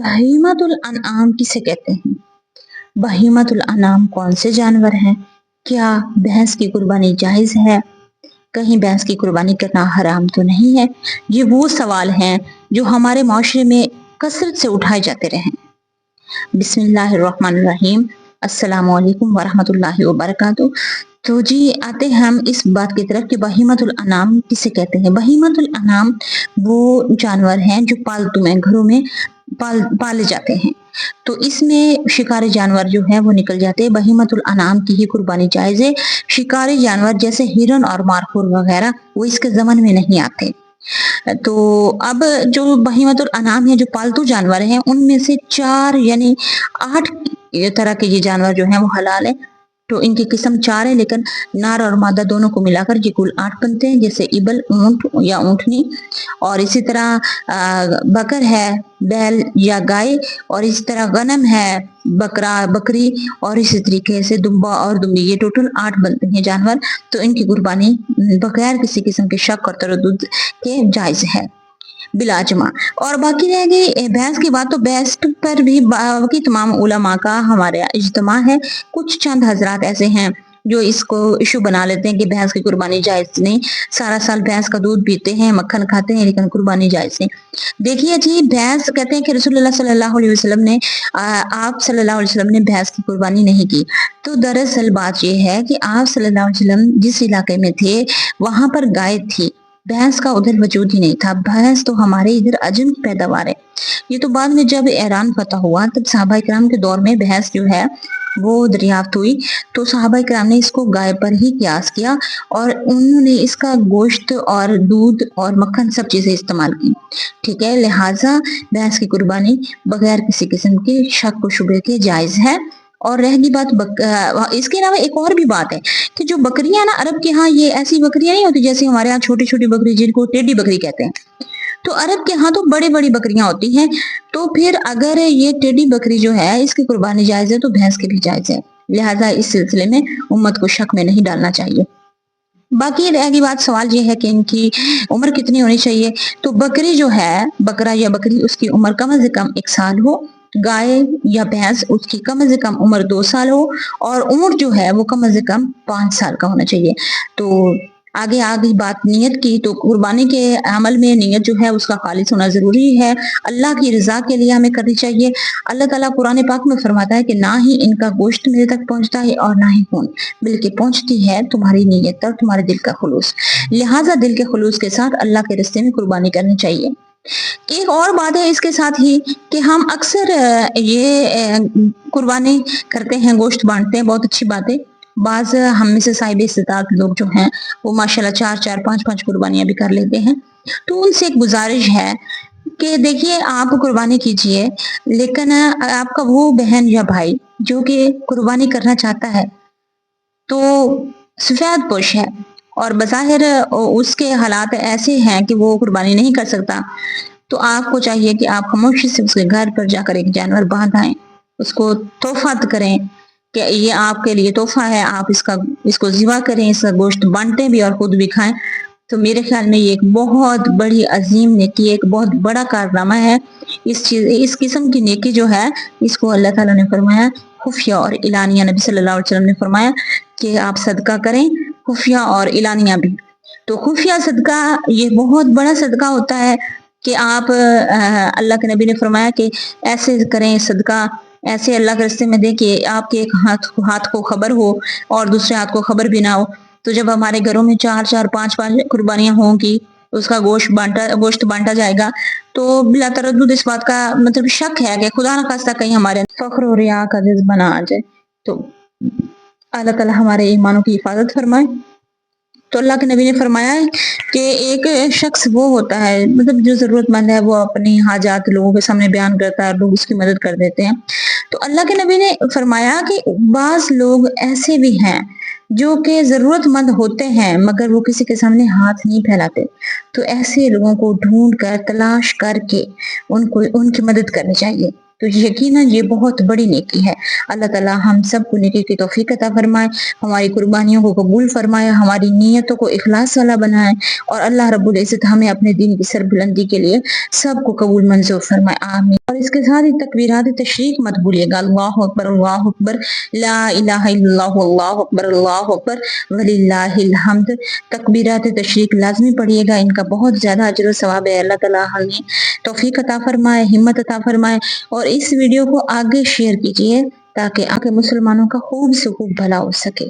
बहीमतुल अनआम किसे कहते हैं? बहीमतुल अनाम कौन से जानवर हैं? क्या भैंस की कुर्बानी जायज है? कहीं भैंस की कुर्बानी करना हराम तो नहीं है? ये वो सवाल हैं जो हमारे माशरे में कसरत से उठाए जाते रहे। बिस्मिल्लाहिर्रहमानिर्रहीम। अस्सलामुअलैकुम वरहमतुल्लाहि वबरकातुहू। तो जी आते हैं हम इस बात की तरफ कि बहीमतुल अनाम किसे कहते हैं। बहीमतुल अनाम वो जानवर हैं जो पालतू में घरों में पाले जाते हैं। तो इसमें शिकारी जानवर जो है वो निकल जाते हैं। बहीमतुल अनाम की ही कुर्बानी जायज है। शिकारी जानवर जैसे हिरन और मारखोर वगैरह वो इसके जमन में नहीं आते। तो अब जो बहीमतुल अनाम है, जो पालतू जानवर हैं, उनमें से 4 यानी 8 तरह के ये जानवर जो हैं वो हलाल है। तो इनकी किस्म 4 है, लेकिन नार और मादा दोनों को मिलाकर ये कुल 8 बनते हैं। जैसे इबल, ऊंट या ऊंटनी, और इसी तरह बकर है, बैल या गाय, और इसी तरह गनम है, बकरा बकरी, और इसी तरीके से दुम्बा और दुम्बी। ये टोटल 8 बनते हैं जानवर। तो इनकी कुर्बानी बगैर किसी किस्म के शक और तरद्दुद के जायज है बिलाजमा। और बाकी रह गई भैंस की बात, तो भैंस पर भी बाकी तमाम उलमा का हमारे इज्तिमा है। कुछ चंद हजरात ऐसे हैं जो इसको इशू बना लेते हैं कि भैंस की कुर्बानी जायज नहीं। सारा साल भैंस का दूध पीते हैं, मक्खन खाते हैं, लेकिन कुर्बानी जायज नहीं। देखिए जी, भैंस कहते हैं कि रसूलुल्लाह सल्लल्लाहु अलैहि वसल्लम ने आप सल्लल्लाहु अलैहि वसल्लम ने भैंस की कुर्बानी नहीं की। तो दरअसल बात यह है कि आप सल्लल्लाहु अलैहि वसल्लम जिस इलाके में थे वहां पर गाय थी, भैंस का उधर वजूद ही नहीं था। भैंस तो हमारे इधर अजम की पैदावार है। ये तो बाद में जब ईरान फतह हुआ तब सहाबा इकराम के दौर में भैंस जो है वो दरियाफ्त हुई, तो सहाबा इकराम ने इसको गाय पर ही कियास किया और उन्होंने इसका गोश्त और दूध और मक्खन सब चीजें इस्तेमाल की। ठीक है, लिहाजा भैंस की कुर्बानी बगैर किसी किस्म के शक व शुबे के जायज है। और रहेगी बात इसके अलावा एक और भी बात है कि जो बकरियां ना, अरब के यहाँ ये ऐसी बकरियां नहीं होती जैसे हमारे यहाँ छोटी छोटी बकरी जिनको टेडी बकरी कहते हैं। तो अरब के यहाँ तो बड़ी बड़ी बकरियां होती हैं। तो फिर अगर ये टेडी बकरी जो है इसकी कुर्बानी जायज है तो भैंस की भी जायज है। लिहाजा इस सिलसिले में उम्मत को शक में नहीं डालना चाहिए। बाकी रहेगी बात, सवाल ये है कि इनकी उम्र कितनी होनी चाहिए। तो बकरी जो है, बकरा या बकरी, उसकी उम्र कम से कम 1 साल हो। गाय या भैंस उसकी कम से कम उम्र 2 साल हो। और ऊंट जो है वो कम से कम 5 साल का होना चाहिए। तो आगे आ गई बात नियत की, तो कुर्बानी के अमल में नियत जो है उसका खालिस होना जरूरी है। अल्लाह की रजा के लिए हमें करनी चाहिए। अल्लाह ताला कुरान पाक में फरमाता है कि ना ही इनका गोश्त मेरे तक पहुंचता है और ना ही खून, बल्कि पहुंचती है तुम्हारी नियत और तुम्हारे दिल का खुलूस। लिहाजा दिल के खुलूस के साथ अल्लाह के रास्ते में कुर्बानी करनी चाहिए। एक और बात है इसके साथ ही कि हम अक्सर ये कुर्बानी करते हैं, गोश्त बांटते हैं, बहुत अच्छी बात है। बाज हम में से साहिब इस्तिताअत लोग जो हैं वो माशाल्लाह 4-4, 5-5 कुर्बानियां भी कर लेते हैं। तो उनसे एक गुजारिश है कि देखिए, आप कुर्बानी कीजिए, लेकिन आपका वो बहन या भाई जो कि कुर्बानी करना चाहता है तो सफेद पोश है और बज़ाहिर उसके हालात ऐसे हैं कि वो कुर्बानी नहीं कर सकता, तो आपको चाहिए कि आप खामोशी से उसके घर पर जाकर एक जानवर बांध आए, उसको तोहफा करें कि ये आपके लिए तोहफा है, आप इसको ज़िबा करें, इसका गोश्त बांटें भी और खुद भी खाएं। तो मेरे ख्याल में ये एक बहुत बड़ी अजीम नेकी, एक बहुत बड़ा कारनामा है। इस किस्म की नेकी जो है इसको अल्लाह ताला ने फरमाया खुफिया और इलानिया, नबी सल्लल्लाहु अलैहि वसल्लम ने फरमाया कि आप सदका करें, खुफिया और इलानिया भी। तो खुफिया सदका ये बहुत बड़ा सदका होता है कि आप अल्लाह के नबी ने फरमाया कि ऐसे करें सदका, ऐसे अल्लाह के रास्ते में दें कि आपके एक हाथ को खबर हो और दूसरे हाथ को खबर भी ना हो। तो जब हमारे घरों में 4-4, 5-5 कुर्बानियां होंगी, उसका गोश्त बांटा जाएगा, तो बिला तरद्दुद इस बात का मतलब शक है कि खुदा न खास्ता कहीं हमारे फख्र और रिया का जज्बा ना आ जाए। तो अल्लाह ताला हमारे ईमानों की हिफाजत फरमाए। तो अल्लाह के नबी ने फरमाया है कि एक शख्स वो होता है, मतलब जो जरूरतमंद है, वो अपनी हाजात लोगों के सामने बयान करता है, लोग उसकी मदद कर देते हैं। तो अल्लाह के नबी ने फरमाया कि बाज लोग ऐसे भी हैं जो कि जरूरतमंद होते हैं मगर वो किसी के सामने हाथ नहीं फैलाते। तो ऐसे लोगों को ढूंढ कर, तलाश करके उनको उनकी मदद करनी चाहिए। تو یقیناً یہ بہت بڑی نیکی ہے۔ اللہ تعالیٰ ہم سب کو نیکی کی توفیق عطا فرمائے، ہماری قربانیوں کو قبول فرمائے، ہماری نیتوں کو اخلاص والا بنائے، اور اللہ رب العزت ہمیں اپنے دین کی سربلندی کے لیے سب کو قبول منظور فرمائے، آمین۔ اور اس کے ساتھ ہی تکبیرات تشریق مت بھولیے گا، اللہ اکبر اللہ اکبر، لا الہ الا اللہ، اللہ اکبر اللہ اکبر وللہ الحمد۔ تکبیرات تشریق لازمی پڑھیے گا، ان کا بہت زیادہ اجر و ثواب ہے۔ اللہ تعالیٰ ہمیں توفیق عطا فرمائے، ہمت عطا فرمائے، اور اس ویڈیو کو آگے شیئر کیجیے تاکہ آگے مسلمانوں کا خوب سے خوب بھلا ہو سکے۔